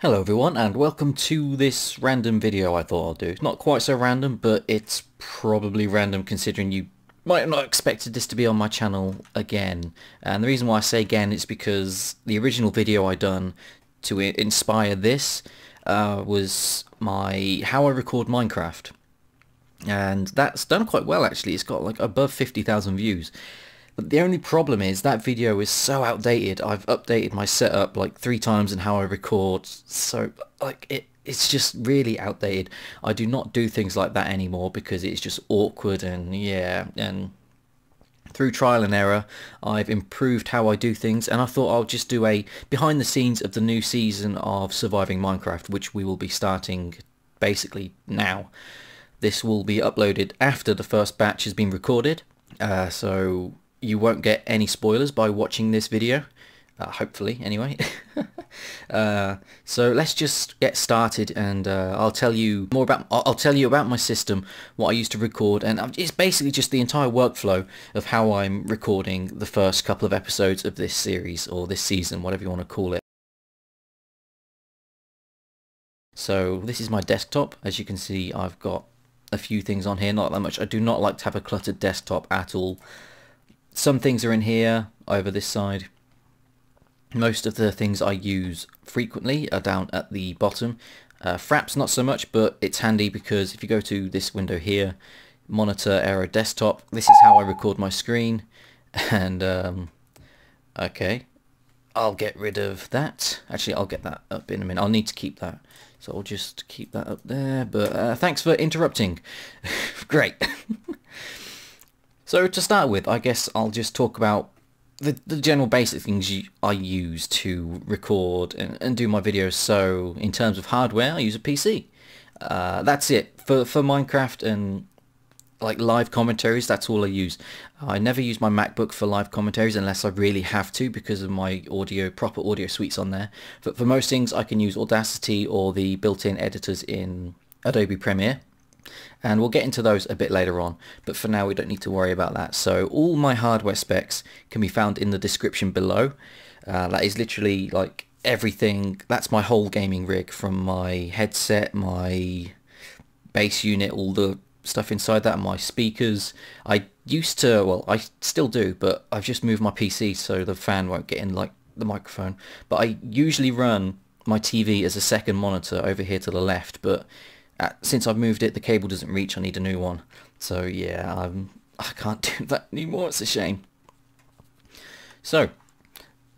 Hello everyone and welcome to this random video I thought I'll do. Not quite so random, but it's probably random considering you might have not expected this to be on my channel again. And the reason why I say again is because the original video I done to inspire this was my how I record Minecraft. And that's done quite well actually. It's got like above 50,000 views. But the only problem is that video is so outdated. I've updated my setup like 3 times in how I record, so like it's just really outdated. I do not do things like that anymore because it's just awkward, and yeah, and through trial and error I've improved how I do things, and I thought I'll just do a behind the scenes of the new season of Surviving Minecraft, which we will be starting basically now. This will be uploaded after the first batch has been recorded, so you won't get any spoilers by watching this video, hopefully anyway. So let's just get started, and I'll tell you more about my system, what I used to record, and it's basically just the entire workflow of how I'm recording the first couple of episodes of this series, or this season, whatever you want to call it. So this is my desktop. As you can see, I've got a few things on here, not that much. I do not like to have a cluttered desktop at all. Some things are in here over this side. Most of the things I use frequently are down at the bottom. FRAPS not so much, but it's handy because if you go to this window here, monitor, arrow, desktop, this is how I record my screen. And okay, I'll get rid of that. Actually, I'll get that up in a minute. I'll need to keep that, so I'll just keep that up there. But thanks for interrupting. Great. So to start with, I guess I'll just talk about the general basic things I use to record and do my videos. So in terms of hardware, I use a PC. That's it. For Minecraft and like live commentaries, that's all I use. I never use my MacBook for live commentaries unless I really have to because of my proper audio suites on there. But for most things I can use Audacity or the built-in editors in Adobe Premiere. And we'll get into those a bit later on, but for now we don't need to worry about that. So all my hardware specs can be found in the description below. That is literally like everything. That's my whole gaming rig, from my headset, my bass unit, all the stuff inside that, and my speakers. I used to, well, I still do, but I've just moved my PC so the fan won't get in like the microphone. But I usually run my TV as a second monitor over here to the left, but since I've moved it, the cable doesn't reach. I need a new one. So yeah, I can't do that anymore. It's a shame. So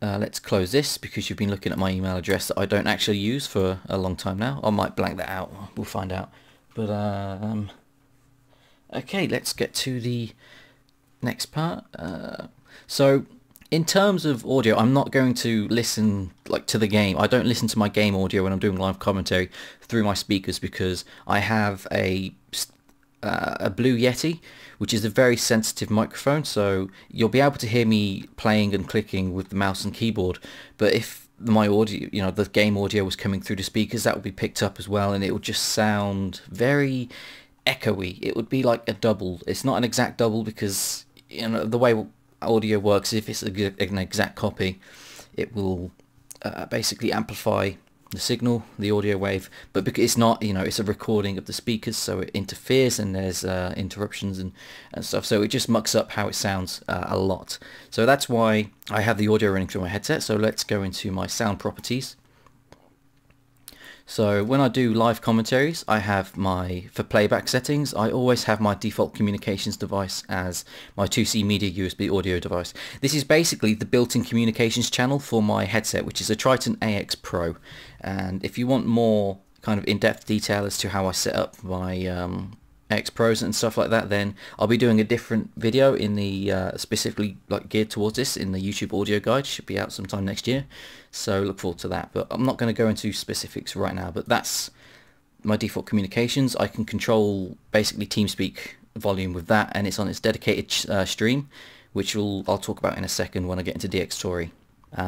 let's close this because you've been looking at my email address that I don't actually use for a long time now. I might blank that out. We'll find out. But okay, let's get to the next part. So in terms of audio, I'm not going to listen like to the game. I don't listen to my game audio when I'm doing live commentary through my speakers because I have a Blue Yeti, which is a very sensitive microphone. So you'll be able to hear me playing and clicking with the mouse and keyboard. But if my audio, you know, the game audio was coming through the speakers, that would be picked up as well, and it would just sound very echoey. It would be like a double. It's not an exact double because, you know, the way audio works, if it's an exact copy, it will basically amplify the signal, the audio wave, but because it's not, you know, it's a recording of the speakers, so it interferes and there's interruptions and stuff, so it just mucks up how it sounds a lot. So that's why I have the audio running through my headset. So let's go into my sound properties. So when I do live commentaries, I have for playback settings, I always have my default communications device as my 2C media USB audio device. This is basically the built-in communications channel for my headset, which is a Tritton AX Pro. And if you want more kind of in-depth detail as to how I set up my AX Pros and stuff like that, then I'll be doing a different video in the specifically like geared towards this in the YouTube audio guide. Should be out sometime next year, so look forward to that. But I'm not going to go into specifics right now, but that's my default communications. I can control basically Teamspeak volume with that, and it's on its dedicated stream, which I'll talk about in a second when I get into DXTory.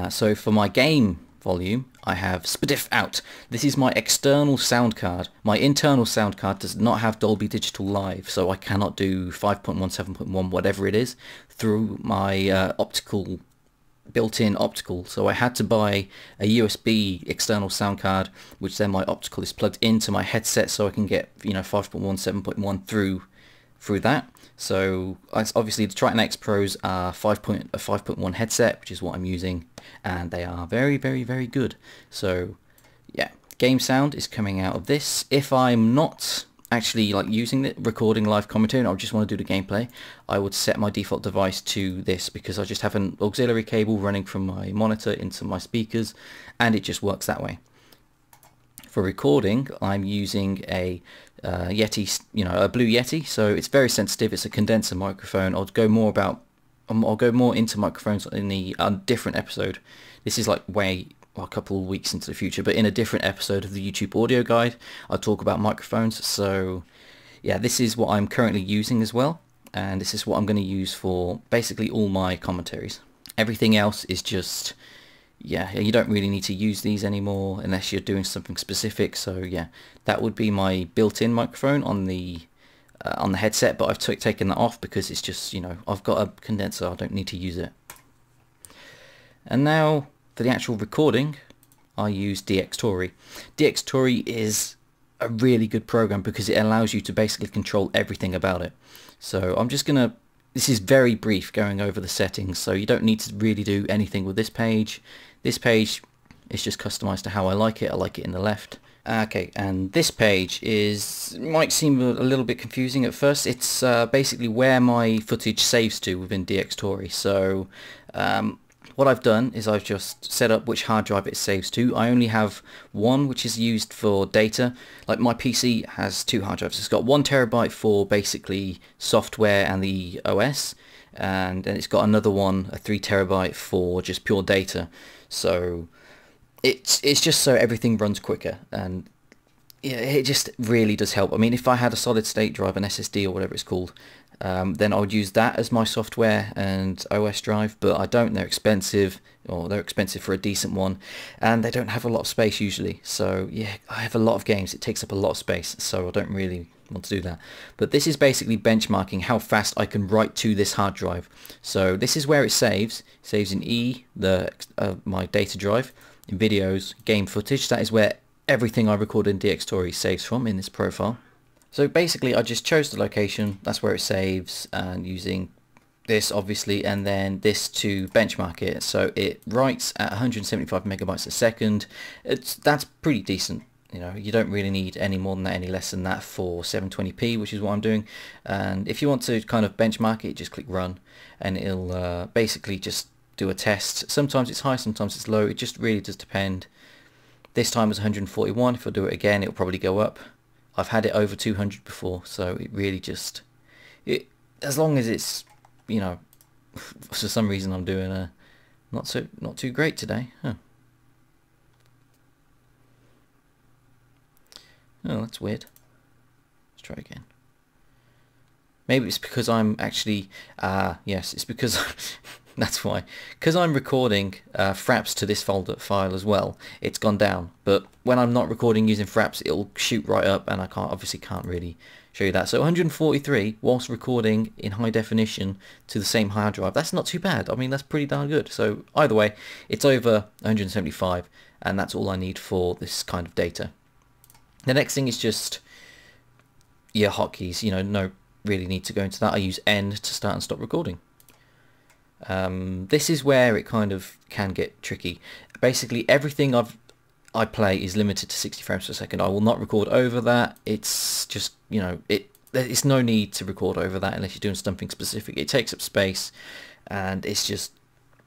So for my game volume, I have SPDIF out. This is my external sound card. My internal sound card does not have Dolby Digital Live, so I cannot do 5.1, 7.1, whatever it is, through my optical built-in optical, so I had to buy a USB external sound card, which then my optical is plugged into my headset, so I can get 5.1, 7.1 through that. So obviously the Tritton AX Pros are a 5.1 headset, which is what I'm using, and they are very, very, very good. So yeah, game sound is coming out of this. If I'm not actually like using it, recording live commentary, and I just want to do the gameplay, I would set my default device to this, because I just have an auxiliary cable running from my monitor into my speakers, and it just works that way. For recording, I'm using a Yeti, a Blue Yeti, so it's very sensitive. It's a condenser microphone. I'll go more into microphones in the different episode. This is like a couple of weeks into the future, but in a different episode of the YouTube audio guide I'll talk about microphones. So yeah, this is what I'm currently using as well, and this is what I'm going to use for basically all my commentaries. Everything else is just, yeah, you don't really need to use these anymore unless you're doing something specific. So yeah, that would be my built-in microphone on the headset, but I've taken that off because it's just, I've got a condenser, I don't need to use it. And now for the actual recording, I use DXTory. DXTory is a really good program because it allows you to basically control everything about it. So I'm just gonna, this is very brief going over the settings, so you don't need to really do anything with this page. This page is just customized to how I like it. I like it in the left. Okay, and this page might seem a little bit confusing at first. It's basically where my footage saves to within DXTory. So what I've done is I've just set up which hard drive it saves to. I only have one which is used for data. Like my PC has two hard drives. It's got 1 terabyte for basically software and the OS, and then it's got another one, a 3 terabyte for just pure data. So it's just so everything runs quicker, and yeah, it just really does help. I mean, if I had a solid state drive, an SSD or whatever it's called, then I would use that as my software and OS drive, but I don't. They're expensive, or they're expensive for a decent one, and they don't have a lot of space usually. So yeah, I have a lot of games. It takes up a lot of space, so I don't really want to do that. But this is basically benchmarking how fast I can write to this hard drive. So this is where it saves. It saves in E, my data drive, in videos, game footage. That is where everything I record in DXTory saves from in this profile. So basically I just chose the location, that's where it saves, and using this obviously, and then this to benchmark it. So it writes at 175 megabytes a second. That's pretty decent. You don't really need any more than that, any less than that for 720p, which is what I'm doing. And if you want to kind of benchmark it, just click run, and it'll basically just do a test. Sometimes it's high, sometimes it's low. It just really does depend. This time was 141. If I do it again, it'll probably go up. I've had it over 200 before, so it really just, as long as it's, for some reason I'm doing not too great today. Huh. Oh, that's weird. Let's try again. Maybe it's because I'm actually, yes, it's because that's why. Because I'm recording FRAPS to this file as well, it's gone down. But when I'm not recording using FRAPS, it'll shoot right up, and I obviously can't really show you that. So 143 whilst recording in high definition to the same hard drive. That's not too bad. I mean, that's pretty darn good. So either way, it's over 175, and that's all I need for this kind of data. The next thing is just your hotkeys. No really need to go into that. I use N to start and stop recording. This is where it kind of can get tricky. Basically everything I play is limited to 60 frames per second. I will not record over that. It's just, it's no need to record over that unless you're doing something specific. It takes up space and it's just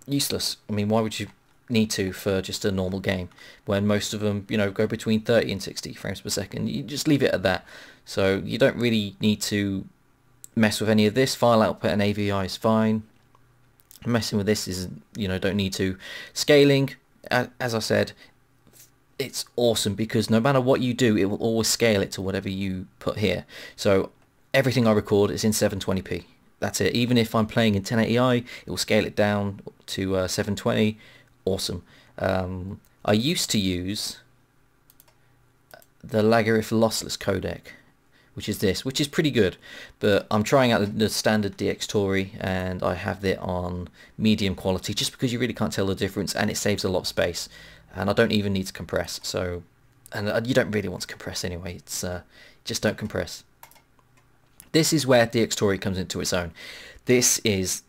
useless. I mean, why would you need to for just a normal game when most of them, go between 30 and 60 frames per second? You just leave it at that. So you don't really need to mess with any of this. File output and AVI is fine. Messing with this is, don't need to. Scaling, as I said, it's awesome because no matter what you do, it will always scale it to whatever you put here. So everything I record is in 720p. That's it. Even if I'm playing in 1080i, it will scale it down to 720. Awesome. I used to use the Lagerif lossless codec, which is this, which is pretty good. But I'm trying out the standard DXTory, and I have it on medium quality just because you really can't tell the difference, and it saves a lot of space. And I don't even need to compress, so, and you don't really want to compress anyway. It's just don't compress. This is where DXTory comes into its own. This is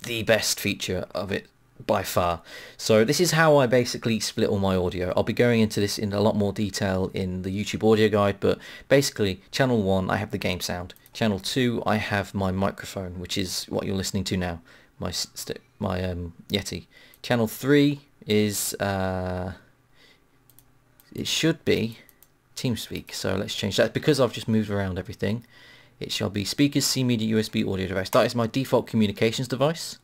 the best feature of it by far. So this is how I basically split all my audio. I'll be going into this in a lot more detail in the YouTube audio guide, but basically channel 1 I have the game sound, channel 2 I have my microphone, which is what you're listening to now, my Yeti. Channel 3 is it should be Teamspeak, so let's change that because I've just moved around everything. It shall be speakers, C media, USB audio device. That is my default communications device.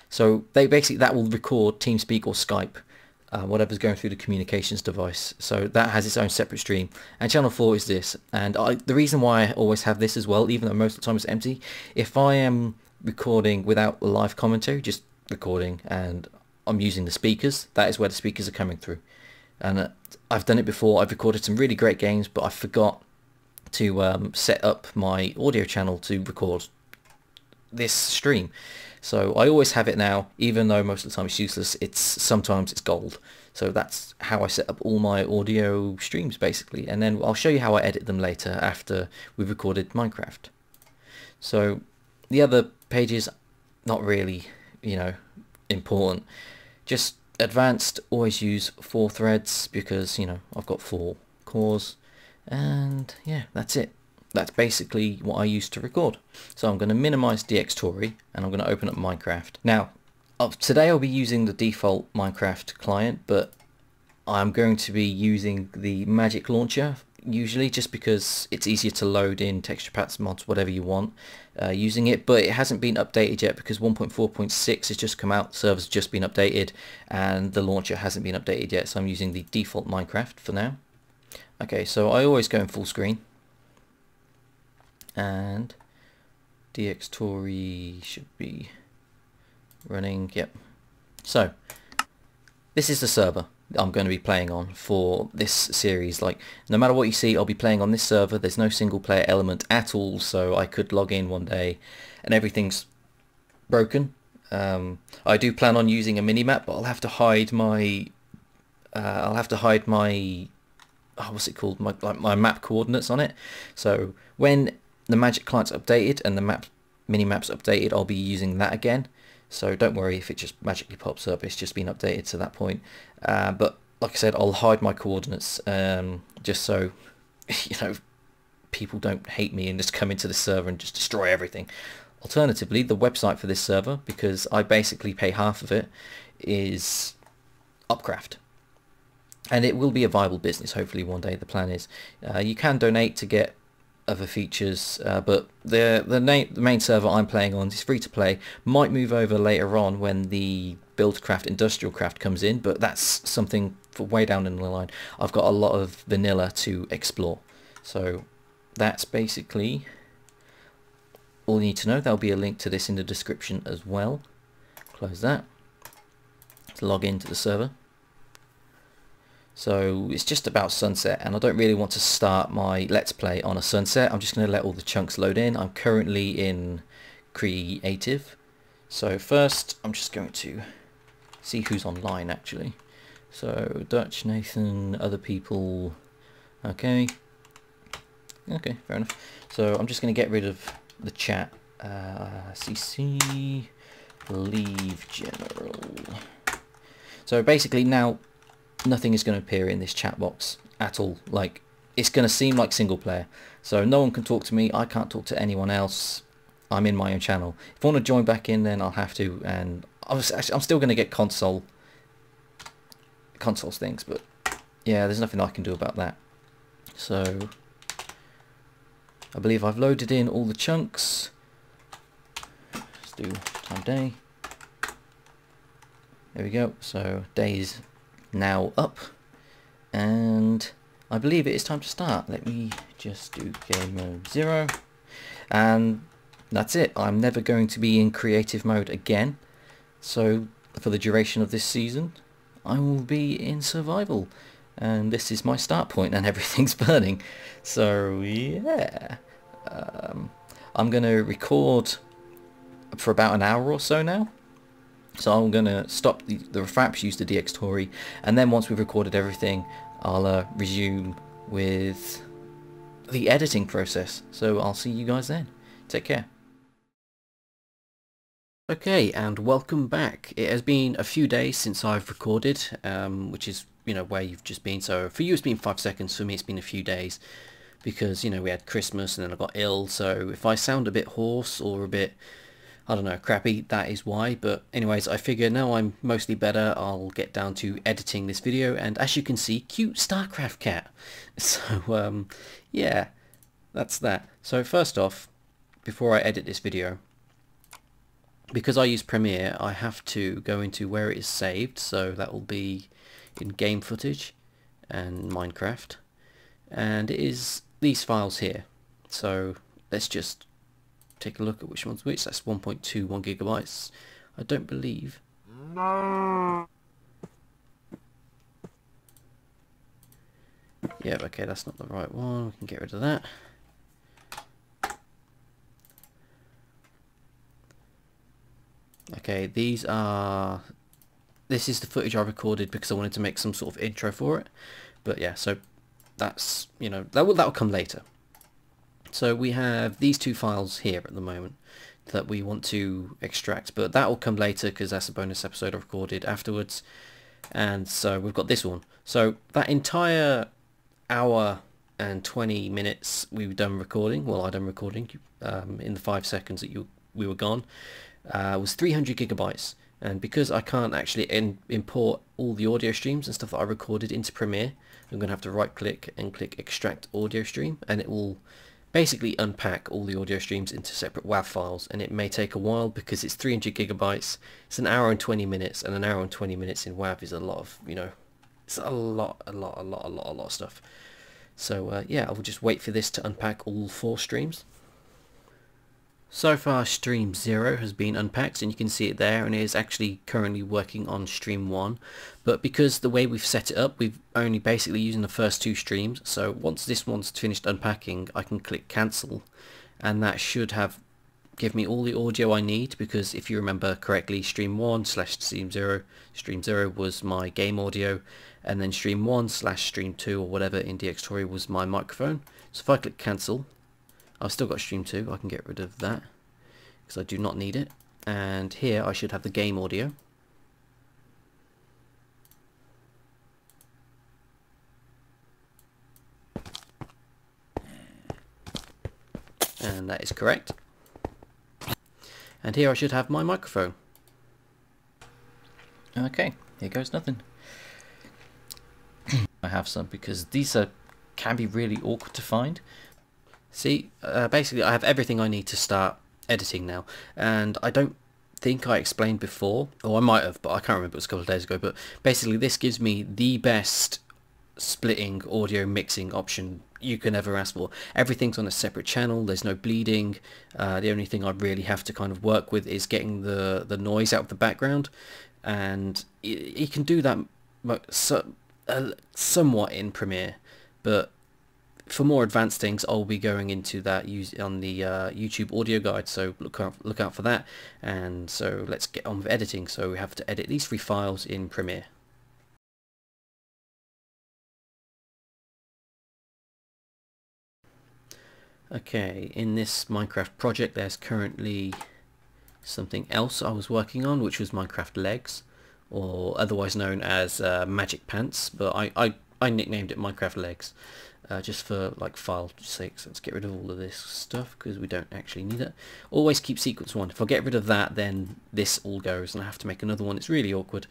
So they basically, that will record Teamspeak or Skype, whatever's going through the communications device. So that has its own separate stream. And channel 4 is this. And the reason why I always have this as well, even though most of the time it's empty, if I am recording without live commentary, just recording, and I'm using the speakers, that is where the speakers are coming through. And I've done it before. I've recorded some really great games, but I forgot to set up my audio channel to record this stream. So I always have it now, even though most of the time it's useless. Sometimes it's gold. So that's how I set up all my audio streams basically, and then I'll show you how I edit them later after we've recorded Minecraft. So the other pages, not really, you know, important. Just advanced, always use 4 threads because, you know, I've got 4 cores, and yeah, that's it. That's basically what I use to record. So I'm going to minimize DXTory and I'm going to open up Minecraft. Now, today I'll be using the default Minecraft client, but I'm going to be using the Magic Launcher usually just because it's easier to load in texture packs, mods, whatever you want using it, but it hasn't been updated yet because 1.4.6 has just come out, the server's just been updated, and the launcher hasn't been updated yet, so I'm using the default Minecraft for now. Okay, so I always go in full screen. And DXTory should be running, yep. So this is the server I'm going to be playing on for this series. Like, no matter what you see, I'll be playing on this server. There's no single player element at all, so I could log in one day and everything's broken. I do plan on using a mini-map, but I'll have to hide my what's it called, my map coordinates on it. So when the Magic client's updated and the mini-map's updated, I'll be using that again. So don't worry if it just magically pops up, it's just been updated to that point. But like I said, I'll hide my coordinates just so, you know, people don't hate me and just come into the server and just destroy everything. Alternatively, the website for this server, because I basically pay half of it, is Upcraft. And it will be a viable business, hopefully one day, the plan is. You can donate to get other features, but the main server I'm playing on is free to play. Might move over later on when the Buildcraft Industrial Craft comes in, but that's something for way down in the line. I've got a lot of vanilla to explore. So that's basically all you need to know. There'll be a link to this in the description as well. Close that. Let's log into the server. So it's just about sunset, and I don't really want to start my Let's Play on a sunset. I'm just going to let all the chunks load in. I'm currently in creative. So first I'm just going to see who's online actually. So Dutch, Nathan, other people. Okay, fair enough. So I'm just going to get rid of the chat. CC, leave general. So basically now nothing is going to appear in this chat box at all. Like, it's going to seem like single player, so no one can talk to me, I can't talk to anyone else. I'm in my own channel. If I want to join back in, then I'll have to, and I'm still going to get consoles things, but yeah, there's nothing I can do about that. So I believe I've loaded in all the chunks. Let's do time day. There we go. So days now up, and I believe it is time to start. Let me just do game mode 0, and that's it. I'm never going to be in creative mode again, so for the duration of this season I will be in survival, and this is my start point and everything's burning. So yeah, I'm going to record for about an hour or so now. So I'm going to stop the FRAPS, use the DXTory, and then once we've recorded everything, I'll resume with the editing process. So I'll see you guys then. Take care. Okay, and welcome back. It has been a few days since I've recorded, which is, where you've just been. So for you it's been 5 seconds, for me it's been a few days, because, we had Christmas and then I got ill, so if I sound a bit hoarse or a bit, I don't know, crappy, that is why. But anyways, I figure now I'm mostly better, I'll get down to editing this video, and as you can see, cute StarCraft cat. So, yeah, that's that. So first off, before I edit this video, because I use Premiere, I have to go into where it is saved, so that will be in game footage and Minecraft, and it is these files here. So let's just take a look at which one's which. That's 1.21 gigabytes. I don't believe. No. Yeah, okay, that's not the right one. We can get rid of that. Okay, this is the footage I recorded because I wanted to make some sort of intro for it. But yeah, so that's, that'll come later. So we have these two files here at the moment that we want to extract, but that will come later because that's a bonus episode I recorded afterwards. And so we've got this one. So that entire hour and 20 minutes we've done recording, well, I done recording in the 5 seconds that we were gone, was 300 gigabytes. And because I can't actually import all the audio streams and stuff that I recorded into Premiere, I'm going to have to right click and click extract audio stream, and it will basically unpack all the audio streams into separate WAV files, and it may take a while because it's 300 gigabytes, it's an hour and 20 minutes, and an hour and 20 minutes in WAV is a lot of, it's a lot of stuff. So yeah, I will just wait for this to unpack all 4 streams. So far stream 0 has been unpacked, and you can see it there, and it is actually currently working on stream 1, but because the way we've set it up, we've only basically using the first 2 streams. So once this one's finished unpacking, I can click cancel, and that should give me all the audio I need, because if you remember correctly, stream 1/stream 0 was my game audio, and then stream 1/stream 2 or whatever in DXTory was my microphone. So if I click cancel, I've still got stream 2, I can get rid of that because I do not need it, and here I should have the game audio. And that is correct. And here I should have my microphone. Okay, here goes nothing. I have some because these can be really awkward to find. See, basically I have everything I need to start editing now, and I don't think I explained before, or I might have, but I can't remember, it was a couple of days ago, but basically this gives me the best splitting audio mixing option you can ever ask for. Everything's on a separate channel, there's no bleeding. The only thing I really have to kind of work with is getting the noise out of the background, and you can do that somewhat in Premiere, but for more advanced things I'll be going into that on the YouTube audio guide, so look out for that. And so let's get on with editing. So we have to edit these 3 files in Premiere. Okay, in this Minecraft project there's currently something else I was working on, which was Minecraft Legs, or otherwise known as Magic Pants, but I nicknamed it Minecraft Legs. Just for like file sake. So let's get rid of all of this stuff because we don't actually need it. Always keep sequence 1. If I get rid of that, then this all goes and I have to make another one. It's really awkward.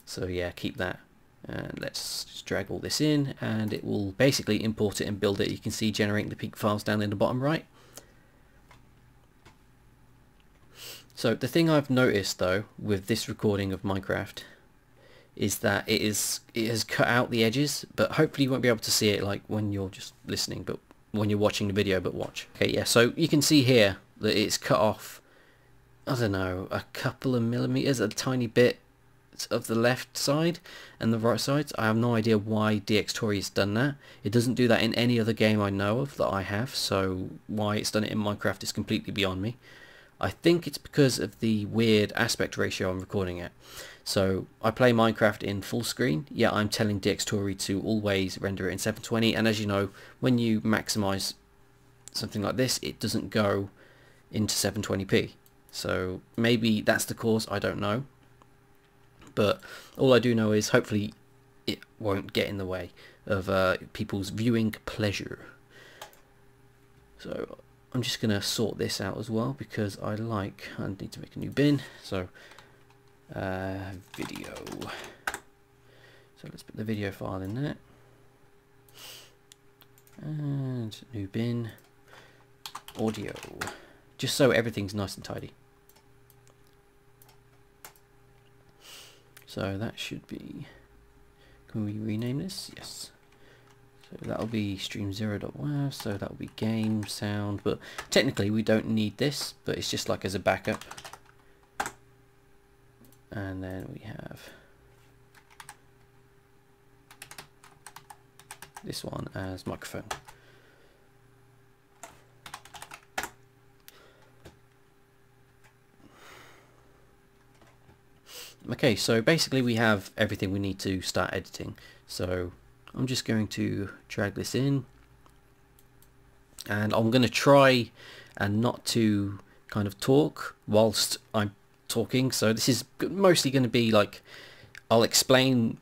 So yeah, keep that. And let's just drag all this in, and it will basically import it and build it. You can see generating the peak files down in the bottom right. So the thing I've noticed though with this recording of Minecraft is that it has cut out the edges, but hopefully you won't be able to see it like when you're just listening, but when you're watching the video, but watch. Okay, yeah, so you can see here that it's cut off, I don't know, a couple of millimeters, a tiny bit, of the left side and the right side. I have no idea why DXTory has done that. It doesn't do that in any other game I know of that I have, so why it's done it in Minecraft is completely beyond me. I think it's because of the weird aspect ratio I'm recording at. So I play Minecraft in full screen, yet I'm telling DXTory to always render it in 720, and as you know, when you maximize something like this, it doesn't go into 720p. So maybe that's the cause, I don't know. But all I do know is hopefully it won't get in the way of people's viewing pleasure. So I'm just going to sort this out as well, because I need to make a new bin. So video. So let's put the video file in there. And new bin. Audio. Just so everything's nice and tidy. So that should be, can we rename this? Yes. So that'll be stream0.wav, so that'll be game, sound, but technically we don't need this, but it's just like as a backup. And then we have this one as microphone. Okay, so basically we have everything we need to start editing. So I'm just going to drag this in, and I'm going to try and not to kind of talk whilst I'm talking. So this is mostly going to be like, I'll explain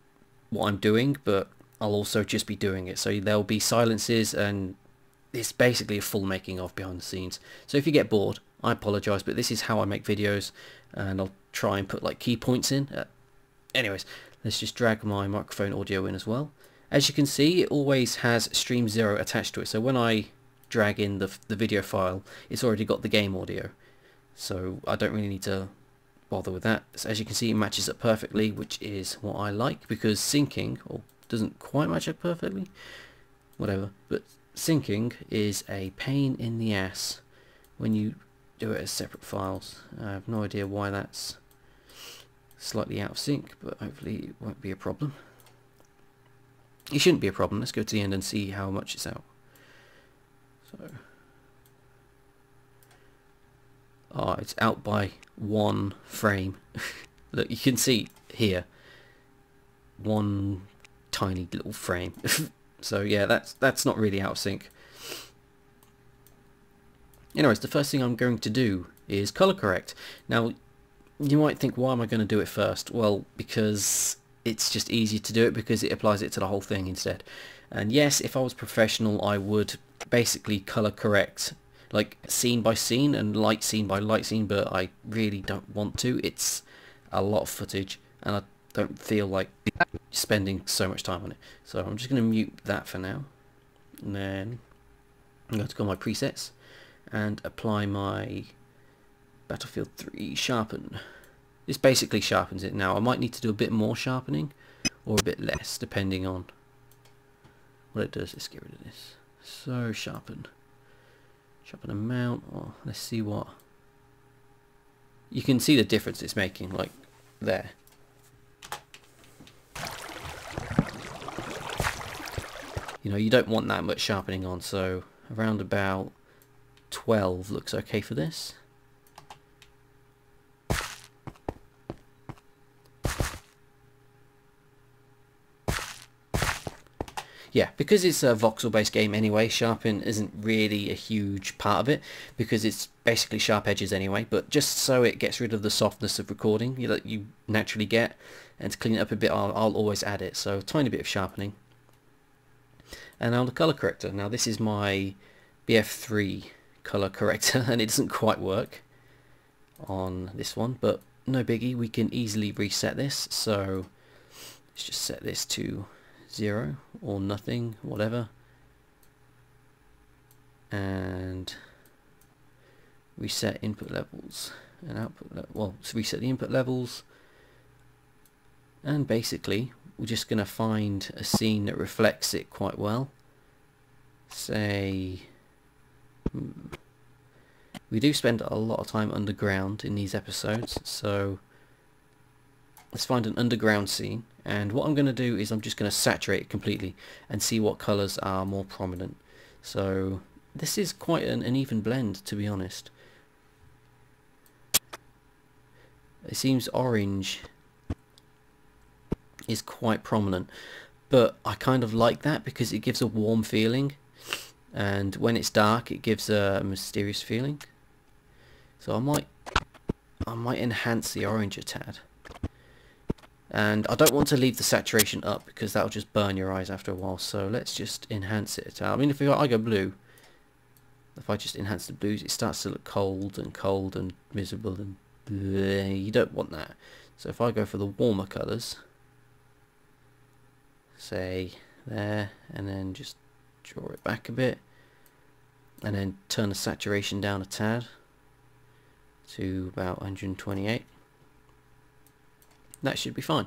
what I'm doing, but I'll also just be doing it. So there'll be silences, and it's basically a full making of behind the scenes. So if you get bored, I apologize, but this is how I make videos, and I'll try and put like key points in. Anyways, let's just drag my microphone audio in as well. As you can see, it always has Stream 0 attached to it, so when I drag in the video file, it's already got the game audio, so I don't really need to bother with that. So as you can see, it matches up perfectly, which is what I like, because syncing, or doesn't quite match up perfectly, whatever, but syncing is a pain in the ass when you do it as separate files. I have no idea why that's slightly out of sync, but hopefully it won't be a problem. It shouldn't be a problem. Let's go to the end and see how much it's out. So, it's out by 1 frame. Look, you can see here, 1 tiny little frame. So yeah, that's not really out of sync. Anyways, the first thing I'm going to do is color correct. Now, you might think, why am I going to do it first? Well, because it's just easier to do it, because it applies it to the whole thing instead. And yes, if I was professional, I would basically color correct like scene by scene and light scene by light scene, but I really don't want to. It's a lot of footage, and I don't feel like spending so much time on it. So I'm just going to mute that for now. And then I'm going to go on my presets and apply my Battlefield 3 sharpen. This basically sharpens it. Now I might need to do a bit more sharpening or a bit less, depending on what it does. Let's get rid of this. So sharpen amount. Oh, let's see what you can see the difference it's making, like there. You know, you don't want that much sharpening on, so around about 12 looks okay for this. Yeah, because it's a voxel based game anyway, sharpen isn't really a huge part of it, because it's basically sharp edges anyway, but just so it gets rid of the softness of recording that you naturally get, and to clean it up a bit, I'll always add it. So a tiny bit of sharpening. And now the color corrector. Now this is my BF3 color corrector, and it doesn't quite work on this one, but no biggie, we can easily reset this. So let's just set this to 0 or nothing, whatever, and reset input levels and output well, let's reset the input levels, and basically we're just going to find a scene that reflects it quite well. Say we do spend a lot of time underground in these episodes, so let's find an underground scene, and what I'm going to do is I'm just going to saturate it completely and see what colours are more prominent. So this is quite an even blend, to be honest. It seems orange is quite prominent, but I kind of like that because it gives a warm feeling, and when it's dark it gives a mysterious feeling. So I might enhance the orange a tad, and I don't want to leave the saturation up because that'll just burn your eyes after a while, so let's just enhance it a tad. I mean, if I go blue, if I just enhance the blues, it starts to look cold and miserable, and bleh, you don't want that. So if I go for the warmer colours, say there, and then just draw it back a bit, and then turn the saturation down a tad to about 128. That should be fine.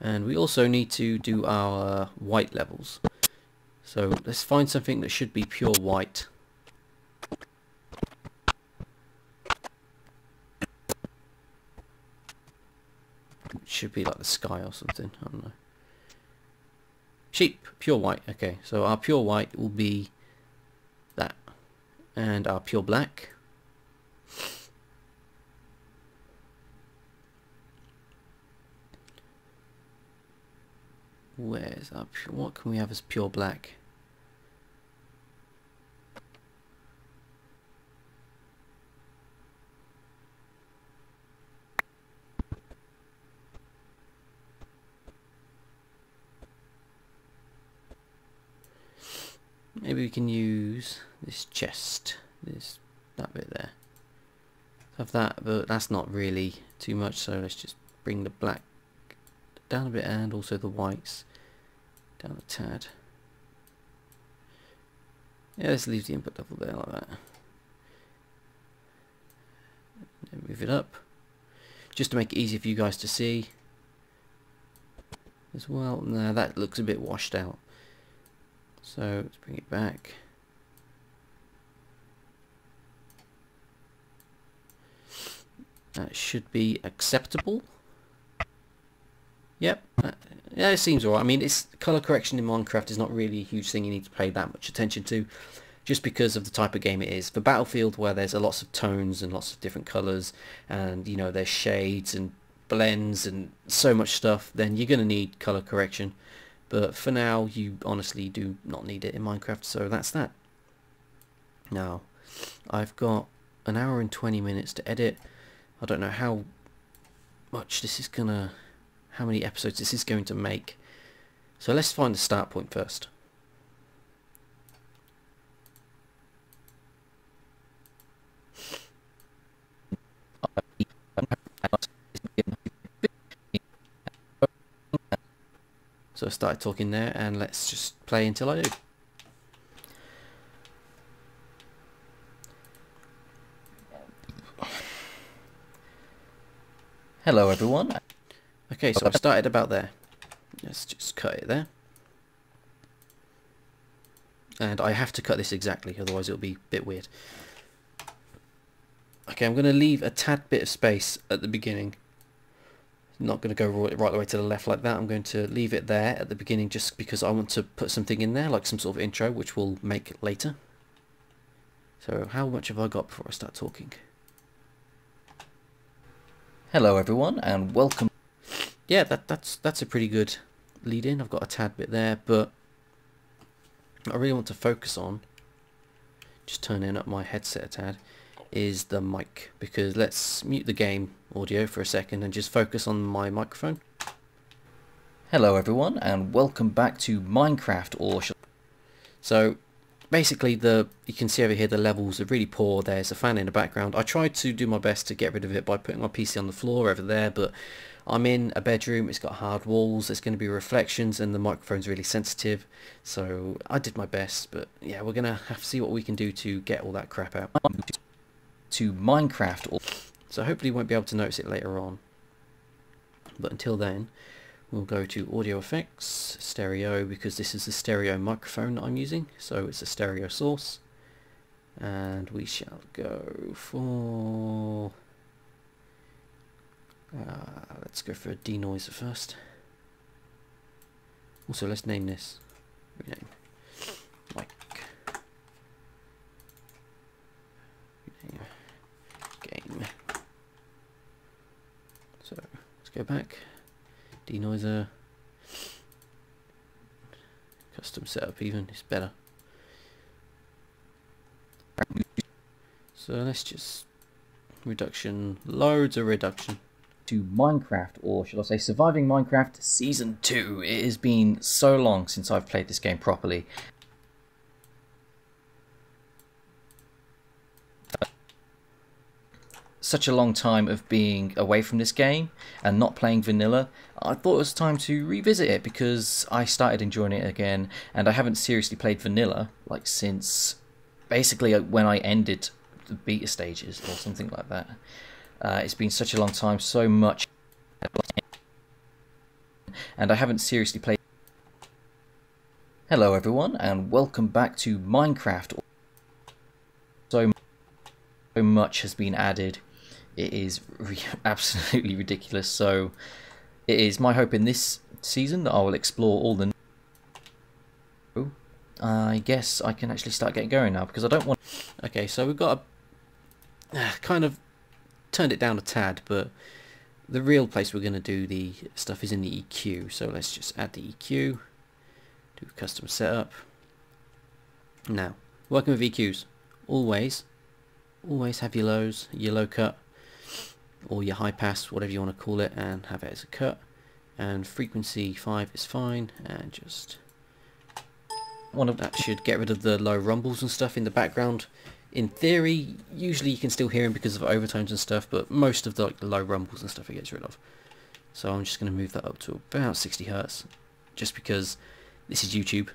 And we also need to do our white levels, so let's find something that should be pure white. It should be like the sky or something, I don't know. Sheep, pure white. Okay, so our pure white will be that, and our pure black, where's our pure, what can we have as pure black? Maybe we can use this chest, that bit there. Have that, but that's not really too much, so let's just bring the black down a bit, and also the whites down a tad. Yeah, let's leave the input level there like that. And move it up, just to make it easier for you guys to see as well. Now that looks a bit washed out, so let's bring it back. That should be acceptable. Yep, yeah, it seems alright. I mean, it's colour correction in Minecraft is not really a huge thing you need to pay that much attention to, just because of the type of game it is. For Battlefield, where there's lots of tones and lots of different colours, and you know, there's shades and blends and so much stuff, then you're going to need colour correction. But for now, you honestly do not need it in Minecraft, so that's that. Now, I've got an hour and 20 minutes to edit. I don't know how much this is gonna, how many episodes this is going to make. So let's find the start point first. So I started talking there, and let's just play until I do. Hello everyone. Okay, so I've started about there. Let's just cut it there. And I have to cut this exactly, otherwise it'll be a bit weird. Okay, I'm going to leave a tad bit of space at the beginning. Not going to go right the way to the left like that. I'm going to leave it there at the beginning just because I want to put something in there, like some sort of intro, which we'll make later. So how much have I got before I start talking? Hello everyone, and welcome. Yeah, that's a pretty good lead in. I've got a tad bit there, but I really want to focus on, just turning up my headset a tad, is the mic, because let's mute the game audio for a second and just focus on my microphone. Hello everyone, and welcome back to Minecraft. So basically, you can see over here the levels are really poor. There's a fan in the background. I tried to do my best to get rid of it by putting my PC on the floor over there, but I'm in a bedroom, it's got hard walls, there's going to be reflections, and the microphone's really sensitive, so I did my best. But yeah, we're going to have to see what we can do to get all that crap out. To Minecraft. So hopefully you won't be able to notice it later on. But until then, we'll go to audio effects, stereo, because this is the stereo microphone that I'm using, so it's a stereo source. And we shall go for Let's go for a denoiser first. Also, let's name this. Rename. Mic. Rename. Game. So let's go back. Denoiser. Custom setup even is better. So let's just reduction, loads of reduction. To Minecraft, or should I say Surviving Minecraft Season 2. It has been so long since I've played this game properly. Such a long time of being away from this game and not playing vanilla, I thought it was time to revisit it because I started enjoying it again, and I haven't seriously played vanilla like since basically when I ended the beta stages or something like that. It's been such a long time, so much, and I haven't seriously played. Hello everyone, and welcome back to Minecraft. So much has been added. It is absolutely ridiculous. So it is my hope in this season that I will explore all the. I guess I can actually start getting going now because I don't want. Okay, so we've got a kind of turned it down a tad, but the real place we're going to do the stuff is in the EQ. So let's just add the EQ, do custom setup. Now, working with EQs, always have your lows, your low cut, or your high pass, whatever you want to call it, and have it as a cut. And frequency 5 is fine, and just one of that should get rid of the low rumbles and stuff in the background. In theory, usually you can still hear him because of overtones and stuff, but most of the low rumbles and stuff it gets rid of. So I'm just going to move that up to about 60 Hz, just because this is YouTube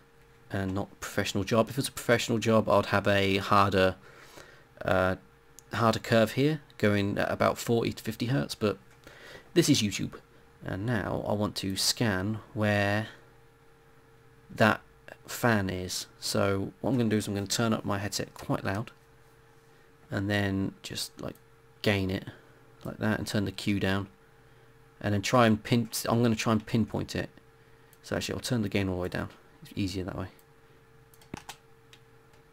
and not a professional job. If it was a professional job, I'd have a harder curve here, going at about 40 to 50 Hz, but this is YouTube. And now I want to scan where that fan is. So what I'm going to do is I'm going to turn up my headset quite loud, and then just like gain it like that and turn the Q down, and then try and I'm going to try and pinpoint it. So actually I'll turn the gain all the way down. It's easier that way.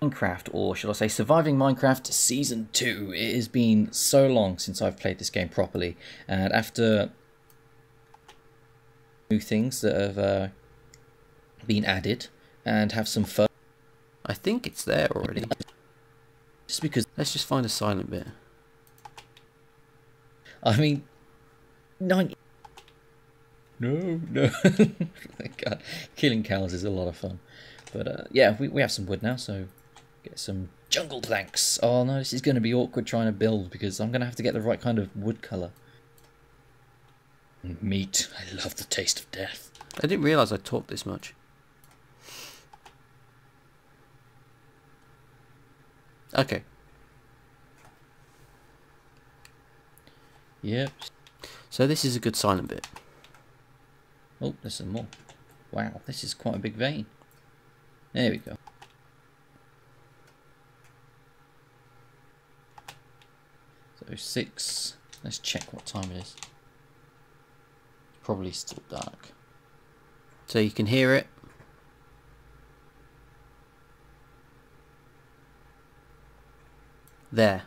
Minecraft, or should I say Surviving Minecraft Season 2. It has been so long since I've played this game properly, and after new things that have been added and have some fun. I think it's there already. Just because, let's just find a silent bit. I mean, 90. No. My God, killing cows is a lot of fun. But yeah, we have some wood now, so get some jungle planks. Oh no, this is going to be awkward trying to build because I'm going to have to get the right kind of wood colour. Meat. I love the taste of death. I didn't realise I talked this much. Okay. Yep. So this is a good silent bit. Oh, there's some more. Wow, this is quite a big vein. There we go. So 6. Let's check what time it is. Probably still dark. So you can hear it. There.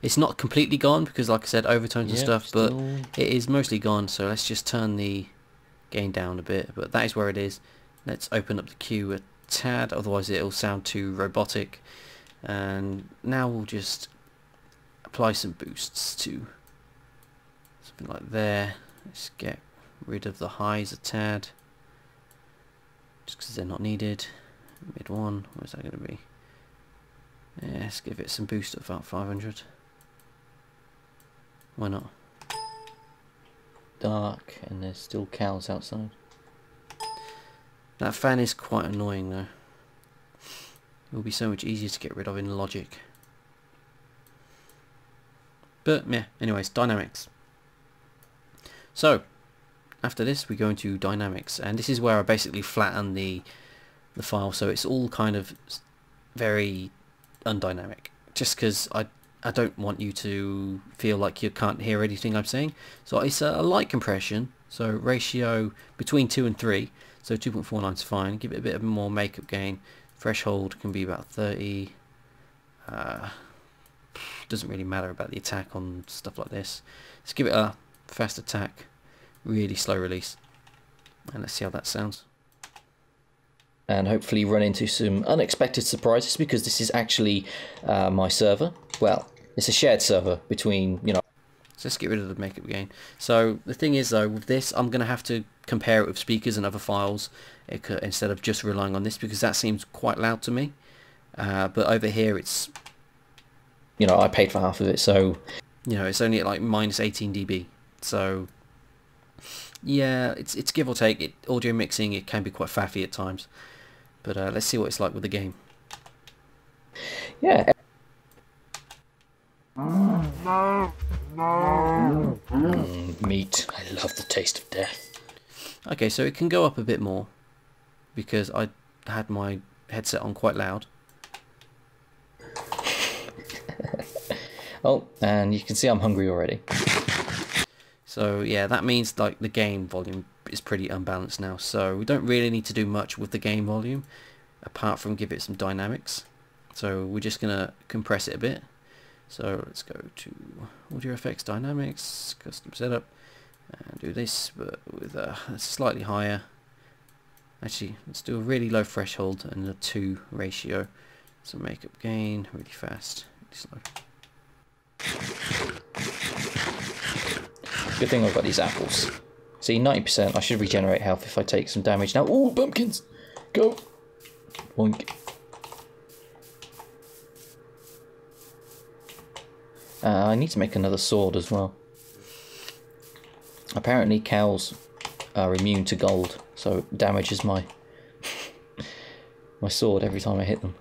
It's not completely gone because, like I said, overtones and stuff, but it is mostly gone. So let's just turn the gain down a bit, but that is where it is. Let's open up the Q a tad, otherwise it'll sound too robotic. And now we'll just apply some boosts to something like there. Let's get rid of the highs a tad, just because they're not needed. Mid 1, where's that going to be? Yeah, let's give it some boost at about 500. Why not? Dark, and there's still cows outside. That fan is quite annoying though. It will be so much easier to get rid of in Logic. But yeah, anyways, dynamics. So after this we go into dynamics, and this is where I basically flatten the file, so it's all kind of very undynamic, just because I I don't want you to feel like you can't hear anything I'm saying. So it's a light compression, so ratio between 2 and 3, so 2.49 is fine. Give it a bit of more makeup gain. Threshold can be about 30. Doesn't really matter about the attack on stuff like this. Let's give it a fast attack, really slow release, and let's see how that sounds. And hopefully run into some unexpected surprises, because this is actually my server. Well, it's a shared server between, you know. So let's get rid of the makeup gain. So the thing is though, with this, I'm going to have to compare it with speakers and other files instead of just relying on this, because that seems quite loud to me. But over here it's, you know, I paid for half of it, so, you know, it's only at like minus 18 dB. So yeah, it's give or take. Audio mixing, it can be quite faffy at times. But let's see what it's like with the game. Yeah. Meat. I love the taste of death. Okay, so it can go up a bit more because I had my headset on quite loud. Oh, and you can see I'm hungry already. So yeah, that means like the game volume is pretty unbalanced now, so we don't really need to do much with the game volume apart from give it some dynamics. So we're just gonna compress it a bit. So let's go to audio effects, dynamics, custom setup, and do this, but with a slightly higher. Actually, let's do a really low threshold and a 2 ratio. So makeup gain really fast, really slow. Good thing I've got these apples. See, 90%, I should regenerate health if I take some damage now. Ooh, pumpkins! Go! Boink. I need to make another sword as well. Apparently cows are immune to gold, so it damages my my sword every time I hit them.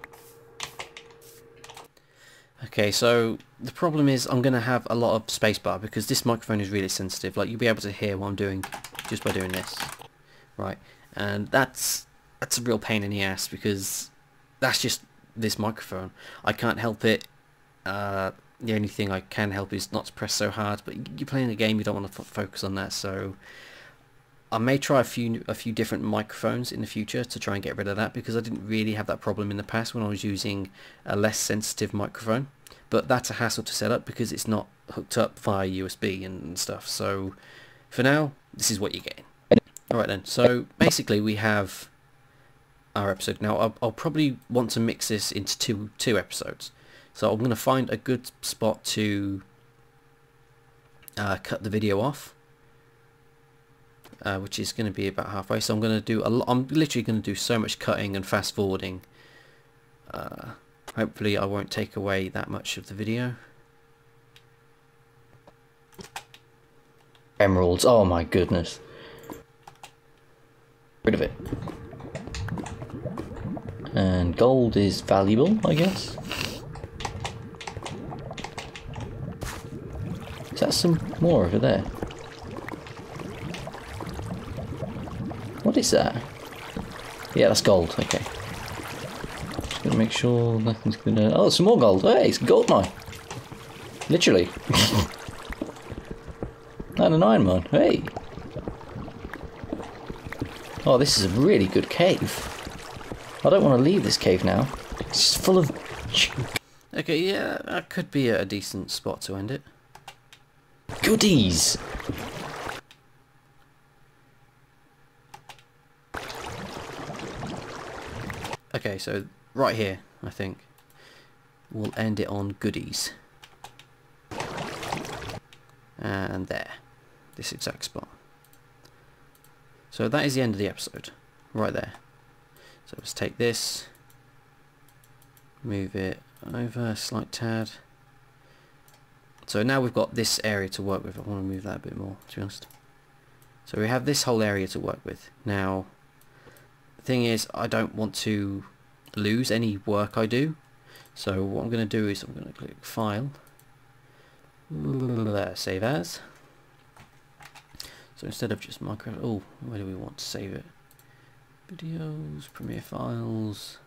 Okay, so the problem is I'm going to have a lot of spacebar because this microphone is really sensitive. Like, you'll be able to hear what I'm doing just by doing this, right? And that's a real pain in the ass because that's just this microphone. I can't help it. The only thing I can help is not to press so hard. But you're playing a game, you don't want to focus on that. So I may try a few different microphones in the future to try and get rid of that, because I didn't really have that problem in the past when I was using a less sensitive microphone. But that's a hassle to set up because it's not hooked up via USB and stuff. So for now, this is what you're getting. Alright then, so basically we have our episode. Now I'll probably want to mix this into two episodes. So I'm going to find a good spot to cut the video off. Which is going to be about halfway. So I'm going to do I'm literally going to do so much cutting and fast forwarding. Hopefully I won't take away that much of the video. Emeralds, oh my goodness. Rid of it. And gold is valuable, I guess. Is that some more over there? What is that? Yeah, that's gold, okay. Just gonna make sure nothing's gonna... Oh, some more gold. Hey, it's a gold mine. Literally. And an iron mine. Hey. Oh, this is a really good cave. I don't want to leave this cave now. It's just full of... Okay, yeah, that could be a decent spot to end it. Goodies! Okay, so right here, I think, we'll end it on goodies. And there, this exact spot. So that is the end of the episode, right there. So let's take this, move it over a slight tad. So now we've got this area to work with. I want to move that a bit more, to be honest. So we have this whole area to work with. Now, the thing is, I don't want to lose any work I do. So what I'm going to do is I'm going to click File, Save As. So instead of just Minecraft, oh, where do we want to save it? Videos, Premiere Files,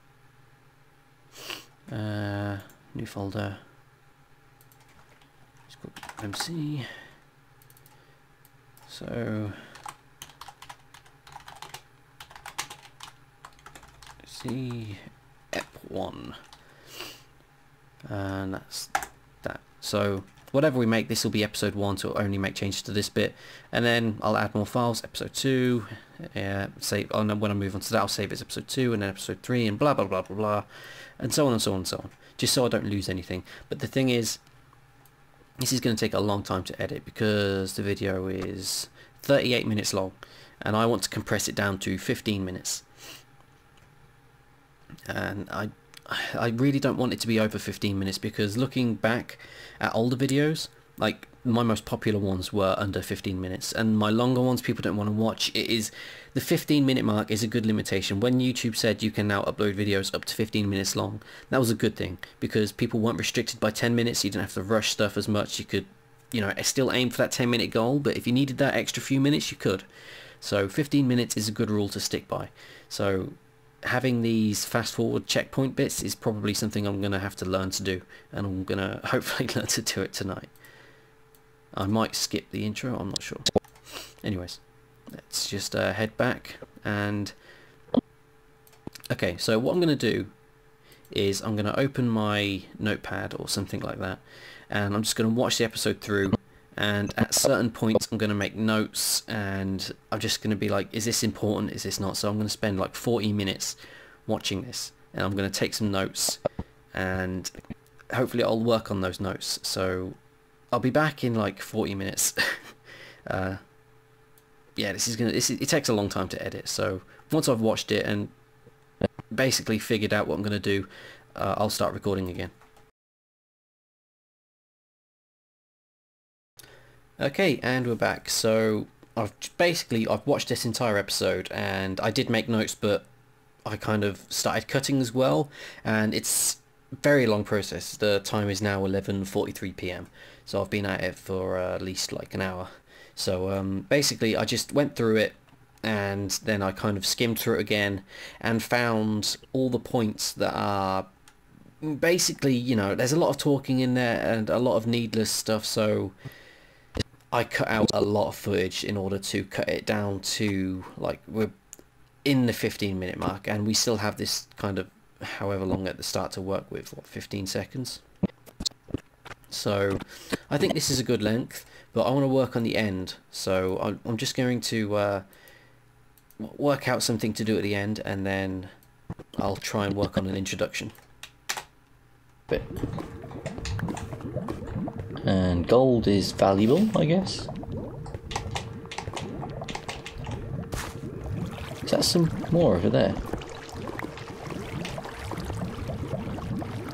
new folder. MC. So C EP1, and that's that. So whatever we make, this will be episode 1, so it'll only make changes to this bit, and then I'll add more files. Episode 2, save. Oh no, when I move on to that, I'll save it as episode 2, and then episode 3, and blah blah blah blah blah, and so on and so on and so on, just so I don't lose anything. But the thing is, this is going to take a long time to edit because the video is 38 minutes long, and I want to compress it down to 15 minutes. And I really don't want it to be over 15 minutes, because looking back at older videos, like my most popular ones were under 15 minutes, and my longer ones people don't want to watch. It is the 15-minute mark is a good limitation. When YouTube said you can now upload videos up to 15 minutes long, that was a good thing, because people weren't restricted by 10 minutes. You didn't have to rush stuff as much. You could, you know, still aim for that 10-minute goal, but if you needed that extra few minutes, you could. So 15 minutes is a good rule to stick by. So having these fast forward checkpoint bits is probably something I'm going to have to learn to do, and I'm going to hopefully learn to do it tonight. I might skip the intro, I'm not sure. Anyways, let's just head back. And okay, so what I'm going to do is I'm going to open my notepad or something like that, and I'm just going to watch the episode through, and at certain points I'm going to make notes, and I'm just going to be like, is this important, is this not? So I'm going to spend like 40 minutes watching this, and I'm going to take some notes, and hopefully I'll work on those notes. So I'll be back in like 40 minutes. Yeah, it takes a long time to edit, so once I've watched it and basically figured out what I'm going to do, I'll start recording again. Okay, and we're back. So I've watched this entire episode, and I did make notes, but I kind of started cutting as well, and it's a very long process. The time is now 11:43 PM, so I've been at it for at least like an hour. So basically I just went through it, and then I kind of skimmed through it again and found all the points that are basically, you know, there's a lot of talking in there and a lot of needless stuff, so I cut out a lot of footage in order to cut it down to, like, we're in the 15-minute mark, and we still have this kind of however long at the start to work with, what, 15 seconds? So I think this is a good length, but I want to work on the end, so I'm just going to work out something to do at the end, and then I'll try and work on an introduction. And gold is valuable, I guess. Is that some more over there?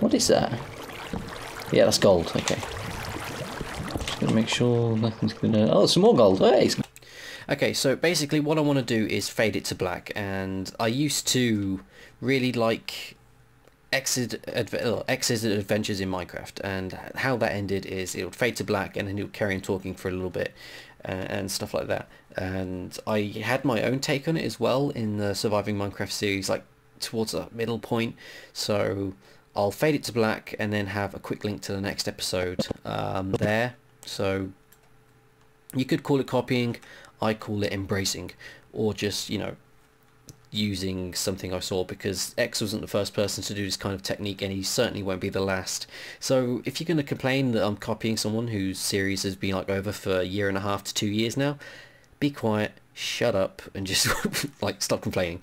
What is that? Yeah, that's gold, okay. Just gonna make sure nothing's gonna... Oh, some more gold, hey! Okay, so basically what I want to do is fade it to black, and I used to really like X's Adventures in Minecraft, and how that ended is it would fade to black, and then it would carry on talking for a little bit, and stuff like that. And I had my own take on it as well in the Surviving Minecraft series, like towards the middle point, so I'll fade it to black and then have a quick link to the next episode there. So you could call it copying, I call it embracing, or just, you know, using something I saw, because X wasn't the first person to do this kind of technique, and he certainly won't be the last. So if you're going to complain that I'm copying someone whose series has been like over for 1.5 to 2 years now, be quiet, shut up, and just like stop complaining.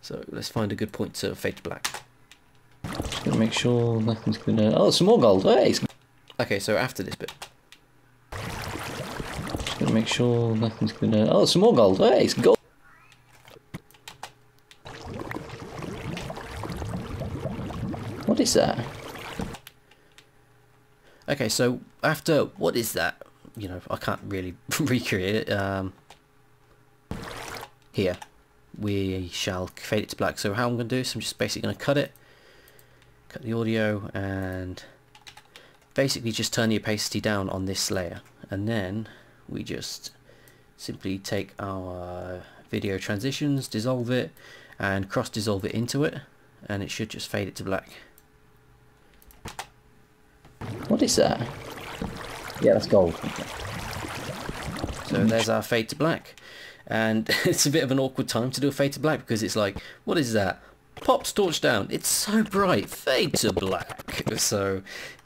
So let's find a good point to fade to black. Just gonna make sure nothing's gonna... Oh, some more gold, hey! Okay, so after this bit. Just gonna make sure nothing's gonna... Oh, some more gold, hey! It's gold! What is that? Okay, so after what is that, you know, I can't really recreate it. Here we shall fade it to black. So how I'm going to do this, I'm just basically going to cut the audio, and basically just turn the opacity down on this layer, and then we just simply take our video transitions, dissolve it, and cross dissolve it into it, and it should just fade it to black. What is that? Yeah, that's gold. So there's our fade to black. And it's a bit of an awkward time to do a fade to black because it's like, what is that? Pops torch down. It's so bright. Fade to black. So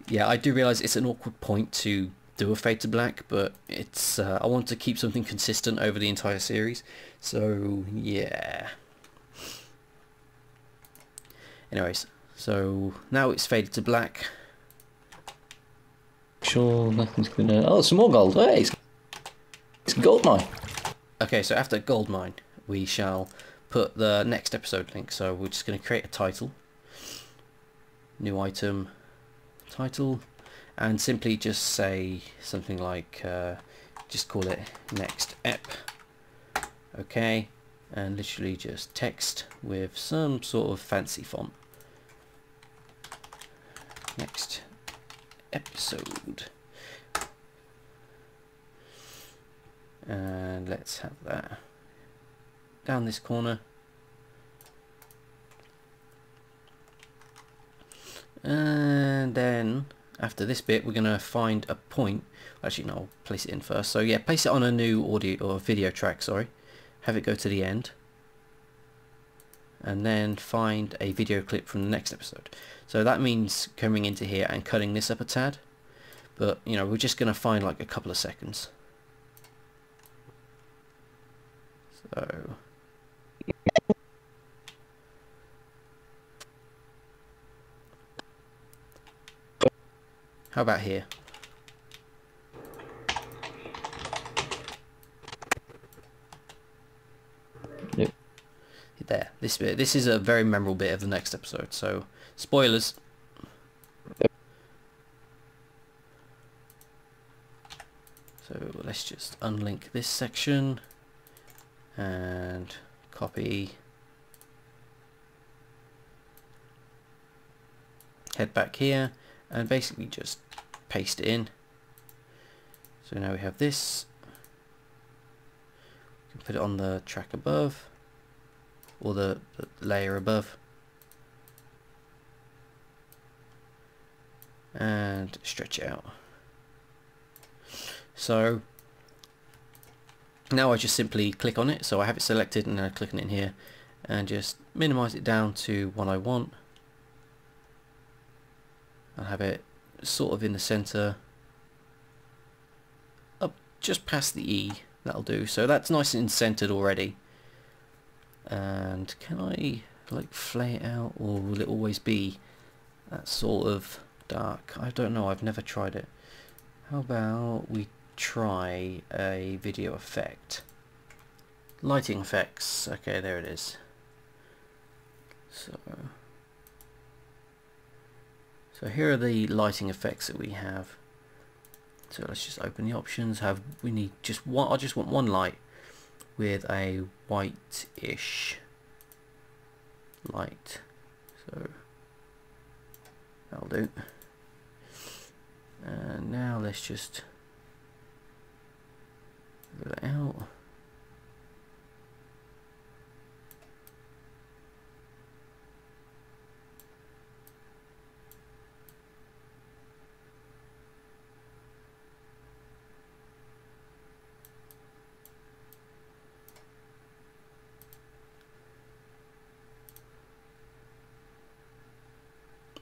yeah, I do realise it's an awkward point to do a fade to black, but it's I want to keep something consistent over the entire series. So yeah. Anyways, so now it's faded to black. Sure, nothing's gonna. Oh, some more gold. Hey, it's gold mine. Okay, so after gold mine, we shall put the next episode link. So we're just going to create a title, new item, title, and simply just say something like, just call it next ep. Okay, and literally just text with some sort of fancy font. Next episode. And let's have that down this corner. And then after this bit we're going to find a point. Actually no, I'll place it in first. So yeah, place it on a new audio or video track, sorry. Have it go to the end. And then find a video clip from the next episode. So that means coming into here and cutting this up a tad. But you know, we're just going to find like a couple of seconds. So how about here? Yep. There. This bit. This is a very memorable bit of the next episode. So spoilers. Yep. So let's just unlink this section. And copy, head back here and basically just paste it in. So now we have this, we can put it on the track above or the layer above and stretch it out. So now I just simply click on it, so I have it selected and then I click on it in here and just minimize it down to what I want. I'll have it sort of in the center, up just past the E, that'll do. So that's nice and centered already. And can I like flay it out, or will it always be that sort of dark? I don't know, I've never tried it. How about we try a video effect, lighting effects. Okay, there it is. So here are the lighting effects that we have. So let's just open the options. We need just one. I just want one light with a white-ish light, so that'll do. And now let's just figure that out.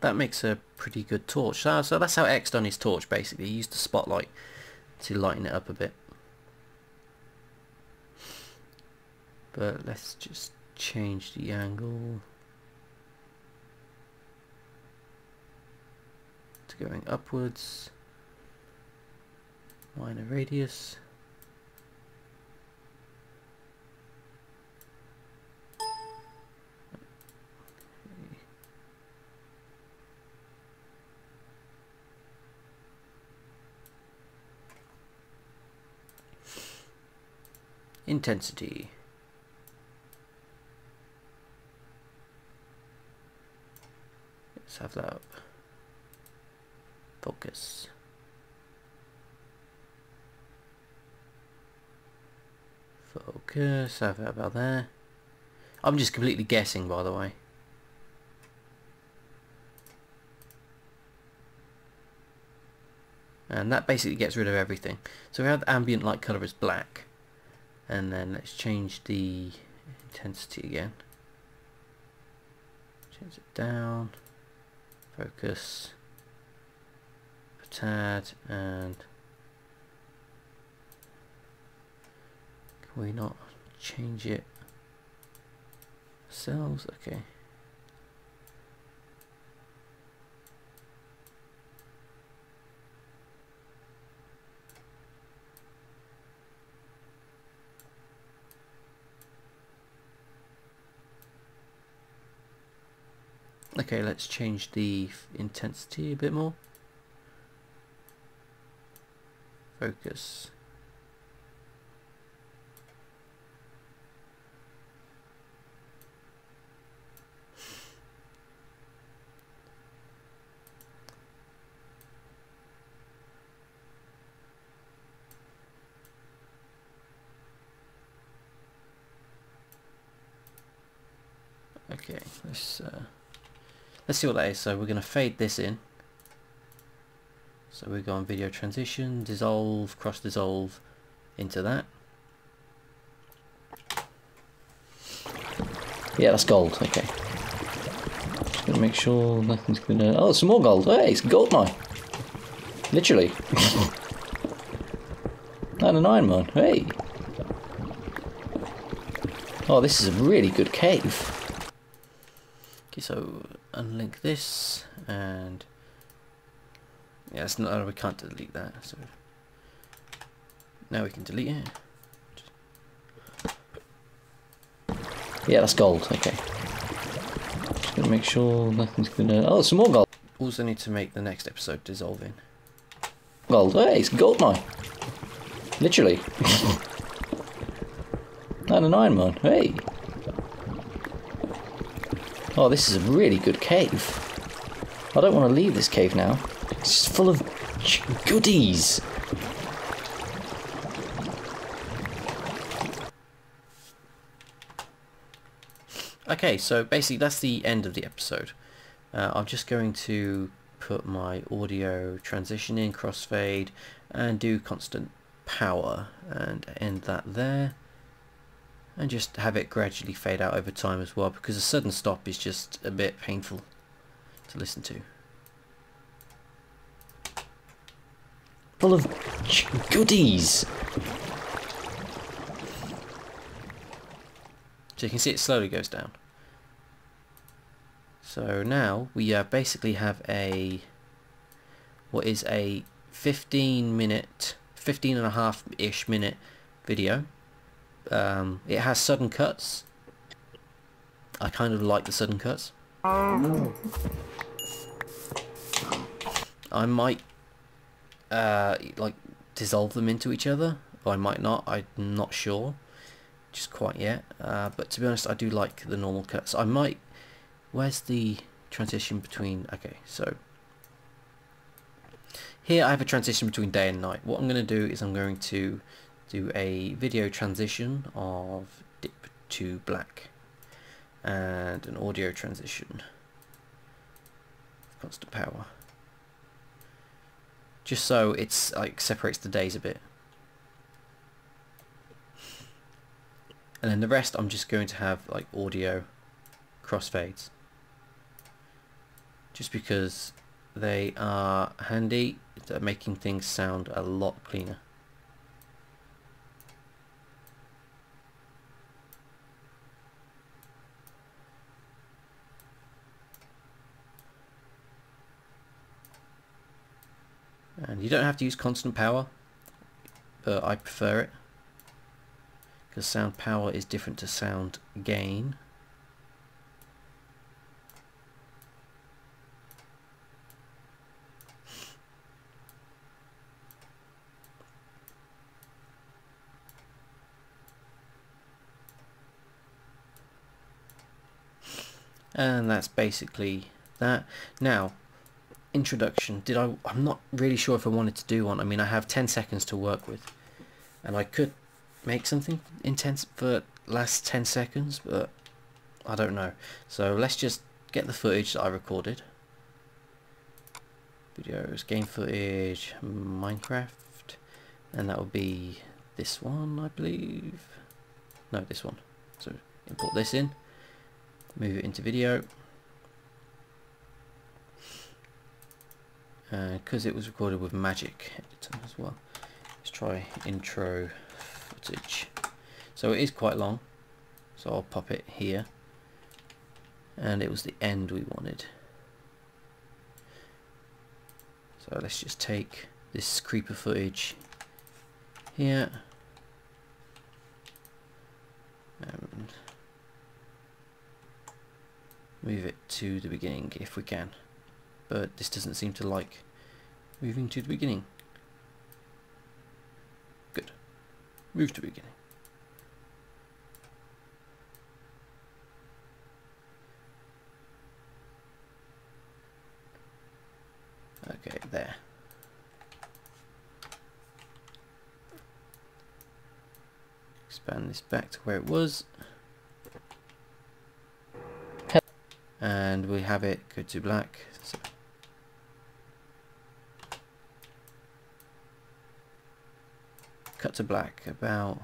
That makes a pretty good torch. So that's how X done his torch basically. He used the spotlight to lighten it up a bit. But let's just change the angle to going upwards. Minor radius. Intensity. Let's have that up. Focus. Focus. Have that about there. I'm just completely guessing, by the way. and that basically gets rid of everything. So we have the ambient light color as black, and then let's change the intensity again. Change it down, focus, a tad, and can we not change it ourselves? Okay. Okay, let's change the intensity a bit more. Focus. Okay, let's see what that is. So we're going to fade this in. So we go on video transition, dissolve, cross dissolve into that. Yeah, that's gold. Okay. Just going to make sure nothing's going to... Oh, some more gold. Hey, it's gold mine. Literally. And an iron mine. Hey. Oh, this is a really good cave. Okay, so unlink this, and yeah, it's not, we can't delete that, so now we can delete it. Yeah, that's gold. Okay. Just gonna make sure nothing's gonna... Oh, some more gold. Also need to make the next episode dissolve in. Gold. Hey, it's gold mine. Literally. And an iron mine. Hey. Oh, this is a really good cave. I don't want to leave this cave now. It's just full of goodies. Okay, so basically that's the end of the episode. I'm just going to put my audio transition in, crossfade, and do constant power, and end that there. And just have it gradually fade out over time as well, because a sudden stop is just a bit painful to listen to. Full of goodies. So you can see it slowly goes down. So now we basically have what is a 15 and a half-ish minute video. It has sudden cuts. I kind of like the sudden cuts. I might like dissolve them into each other, or I might not. I'm not sure just quite yet, but to be honest, I do like the normal cuts. I might... Where's the transition between... Okay, so here I have a transition between day and night. What I'm going to do is I'm going to do a video transition of dip to black, and an audio transition, constant power, just so it's like separates the days a bit. And then the rest I'm just going to have like audio crossfades, just because they are handy at making things sound a lot cleaner. And you don't have to use constant power, but I prefer it, because sound power is different to sound gain. And that's basically that. Now, introduction. I'm not really sure if I wanted to do one. I mean, I have 10 seconds to work with, and I could make something intense for last 10 seconds, but I don't know. So let's just get the footage that I recorded. videos, game footage, Minecraft, and that will be this one, I believe. No, this one. So import this in, move it into video, because it was recorded with Magic Editor as well. Let's try intro footage. So it is quite long, so I'll pop it here, and it was the end we wanted. So let's just take this creeper footage here and move it to the beginning if we can, but this doesn't seem to like moving to the beginning. Good. Move to beginning. Okay, there. Expand this back to where it was. And we have it go to black. So cut to black about,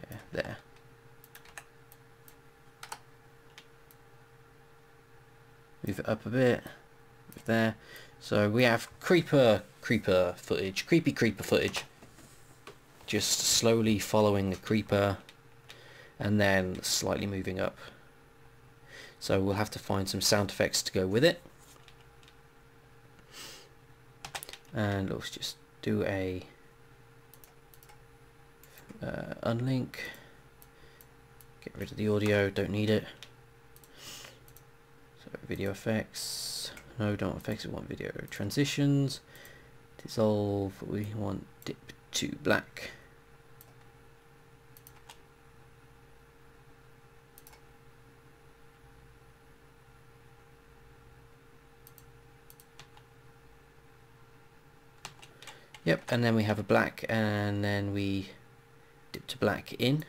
yeah, there. Move it up a bit, there. So we have creepy creeper footage, just slowly following the creeper and then slightly moving up. So we'll have to find some sound effects to go with it. And let's just do a unlink, get rid of the audio, don't need it. So video effects, no, don't want effects, we want video transitions, dissolve, we want dip to black. Yep, and then we have a black, and then we dip to black in.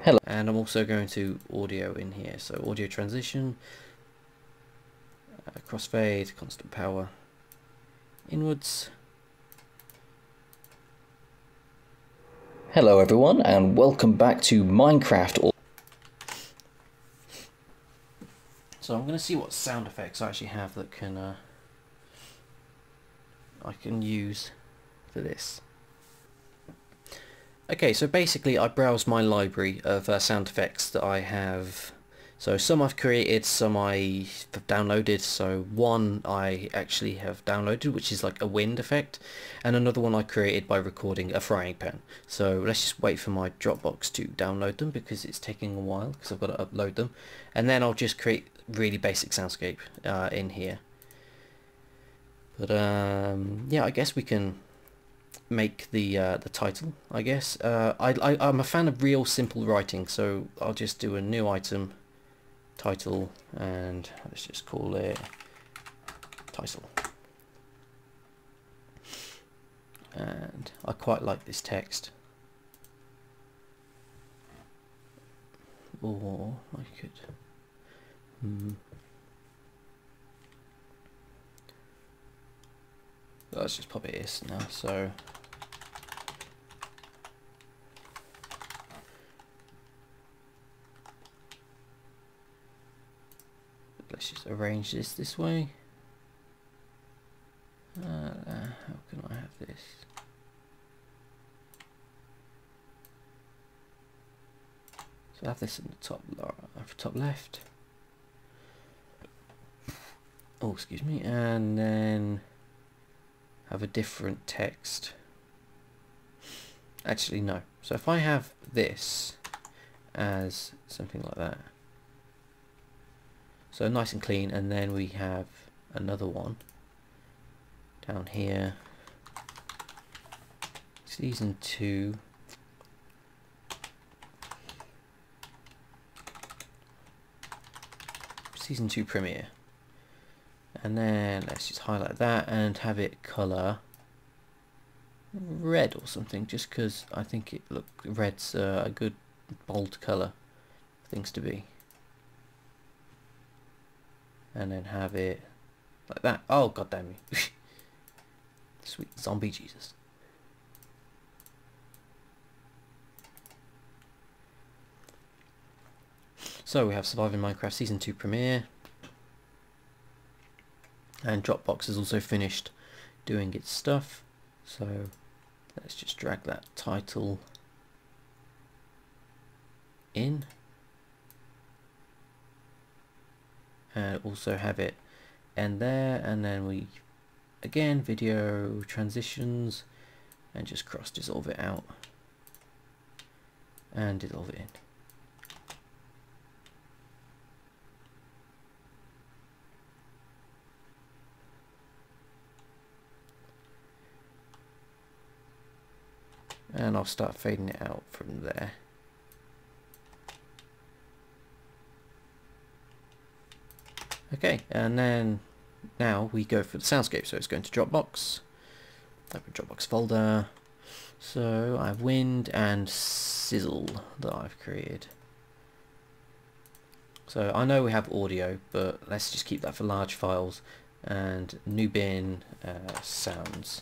Hello. And I'm also going to audio in here, so audio transition, crossfade, constant power, inwards. Hello everyone, and welcome back to Minecraft. So I'm going to see what sound effects I actually have that can I can use for this. Okay, so basically I browsed my library of sound effects that I have. So some I've created, some I've downloaded. So one I actually have downloaded, which is like a wind effect, and another one I created by recording a frying pan. So let's just wait for my Dropbox to download them because it's taking a while because I've got to upload them, and then I'll just create really basic soundscape in here. But yeah, I guess we can make the title, I guess. I'm a fan of real simple writing, so I'll just do a new item, title, and let's just call it title. And I quite like this text. Or I could... Let's just pop it is now, so let's just arrange this way. How can I have this? So I have this in the top left. Oh, excuse me, and then have a different text. Actually no, so if I have this as something like that, so nice and clean, and then we have another one down here, season 2, Premiere. And then let's just highlight that and have it color red or something, just because I think red's a good bold color for things to be. and then have it like that. Oh god damn you. Sweet zombie Jesus. So we have Surviving Minecraft Season 2 Premiere, and Dropbox has also finished doing its stuff, so let's just drag that title in and also have it end there, and then we again video transitions and just cross dissolve it out and dissolve it in. And I'll start fading it out from there. Okay, and then now we go for the soundscape. So it's going to Dropbox, open Dropbox folder. So I have wind and sizzle that I've created. So I know we have audio, but let's just keep that for large files. And new bin sounds.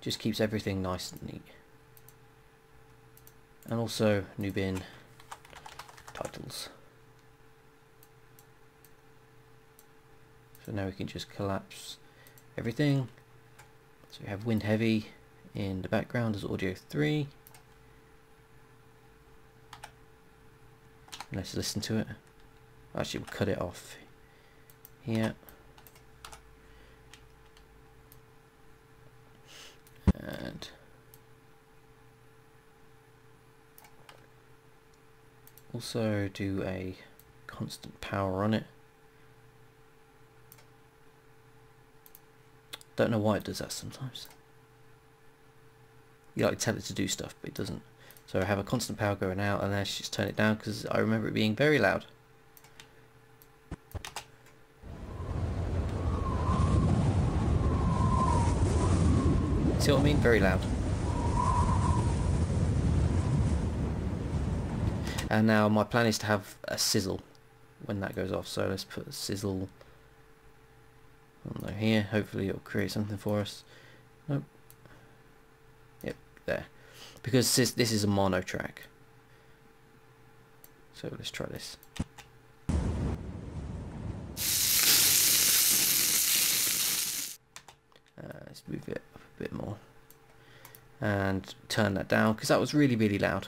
Just keeps everything nice and neat. And also new bin titles. So now we can just collapse everything. So we have wind heavy in the background as audio 3. Let's listen to it. Actually, we'll cut it off here. And also do a constant power on it. Don't know why it does that sometimes. You like tell it to do stuff, but it doesn't. So I have a constant power going out, and let's just turn it down because I remember it being very loud. See what I mean? Very loud. And now my plan is to have a sizzle when that goes off. So let's put a sizzle on here. Hopefully it'll create something for us. Nope. Yep, there. Because this is a mono track. So let's try this. Let's move it up a bit more and turn that down because that was really, really loud.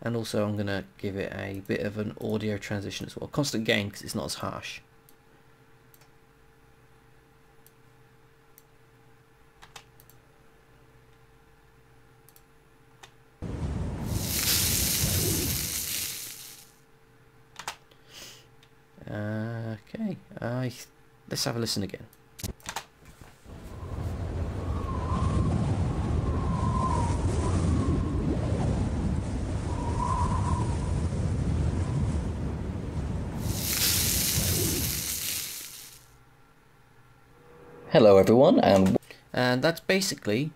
And also I'm going to give it a bit of an audio transition as well. Constant gain because it's not as harsh. Okay, let's have a listen again. Hello everyone, and that's basically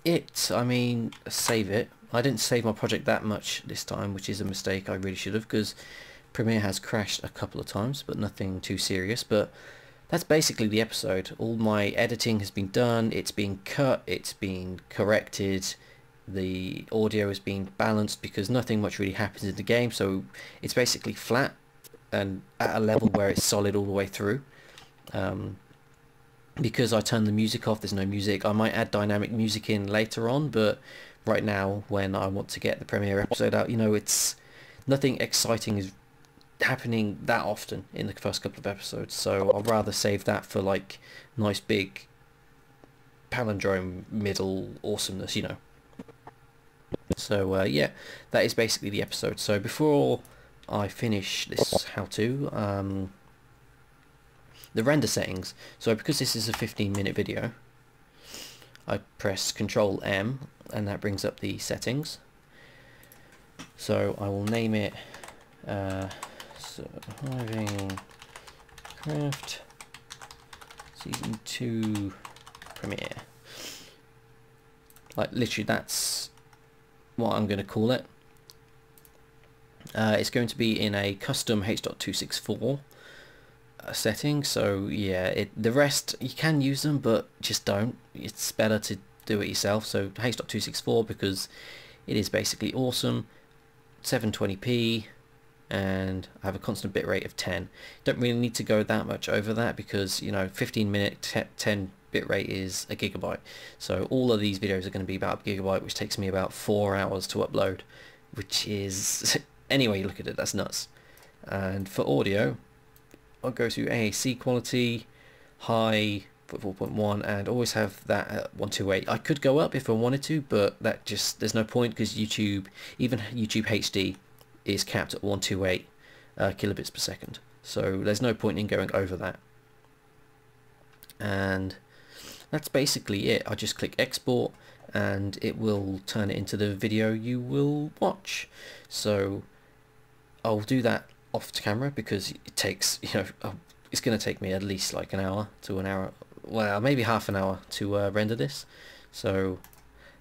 it. I mean, save it. I didn't save my project that much this time, which is a mistake. I really should have, because Premiere has crashed a couple of times, but nothing too serious. But that's basically the episode. All my editing has been done, it's been cut, it's been corrected, the audio is being balanced because nothing much really happens in the game, so it's basically flat and at a level where it's solid all the way through. Because I turned the music off, there's no music. I might add dynamic music in later on, but right now when I want to get the Premiere episode out, you know, it's nothing exciting is happening that often in the first couple of episodes, so I'd rather save that for like nice big palindrome middle awesomeness, you know. So yeah, that is basically the episode. So before I finish this how-to, the render settings, so because this is a 15-minute video, I press Control M and that brings up the settings. So I will name it Surviving Craft Season 2 Premiere. Like literally that's what I'm going to call it. It's going to be in a custom H.264 setting, so yeah, the rest you can use them, but just don't. It's better to do it yourself. So H.264 because it is basically awesome. 720p, and I have a constant bitrate of 10. Don't really need to go that much over that because, you know, 15-minute 10 bitrate is a gigabyte. So all of these videos are going to be about a gigabyte, which takes me about 4 hours to upload, which is anyway you look at it, that's nuts. And for audio, I'll go to AAC quality, high, put 4.1, and always have that at 128. I could go up if I wanted to, but that just, there's no point because YouTube, even YouTube HD is capped at 128 kilobits per second. So there's no point in going over that. And that's basically it. I just click export and it will turn it into the video you will watch. So I'll do that off camera because it takes, you know, it's going to take me at least like an hour to an hour, well maybe half an hour to render this. So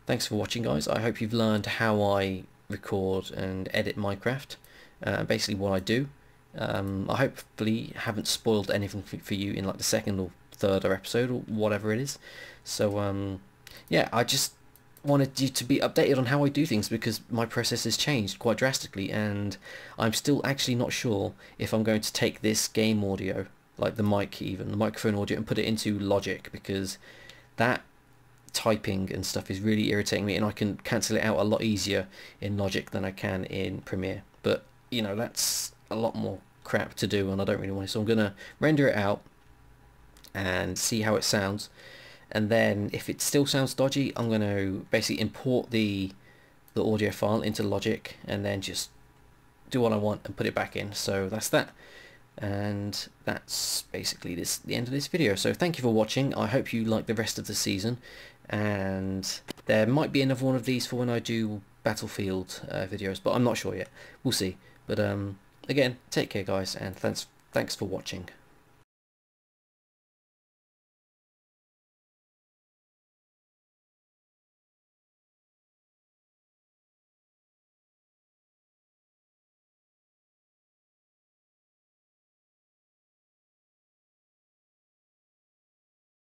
thanks for watching, guys. I hope you've learned how I record and edit Minecraft, basically what I do. I hopefully haven't spoiled anything for you in like the second or third episode or whatever it is. So yeah, I just wanted you to be updated on how I do things because my process has changed quite drastically, and I'm still actually not sure if I'm going to take this game audio, like the mic, even the microphone audio, and put it into Logic, because that typing and stuff is really irritating me, and I can cancel it out a lot easier in Logic than I can in Premiere. But you know, that's a lot more crap to do and I don't really want it, so I'm gonna render it out and see how it sounds, and then if it still sounds dodgy, I'm going to basically import the audio file into Logic and then just do what I want and put it back in. So that's that, and that's basically the end of this video. So thank you for watching. I hope you like the rest of the season, and there might be another one of these for when I do Battlefield videos, but I'm not sure yet. We'll see. But again, take care, guys, and thanks for watching.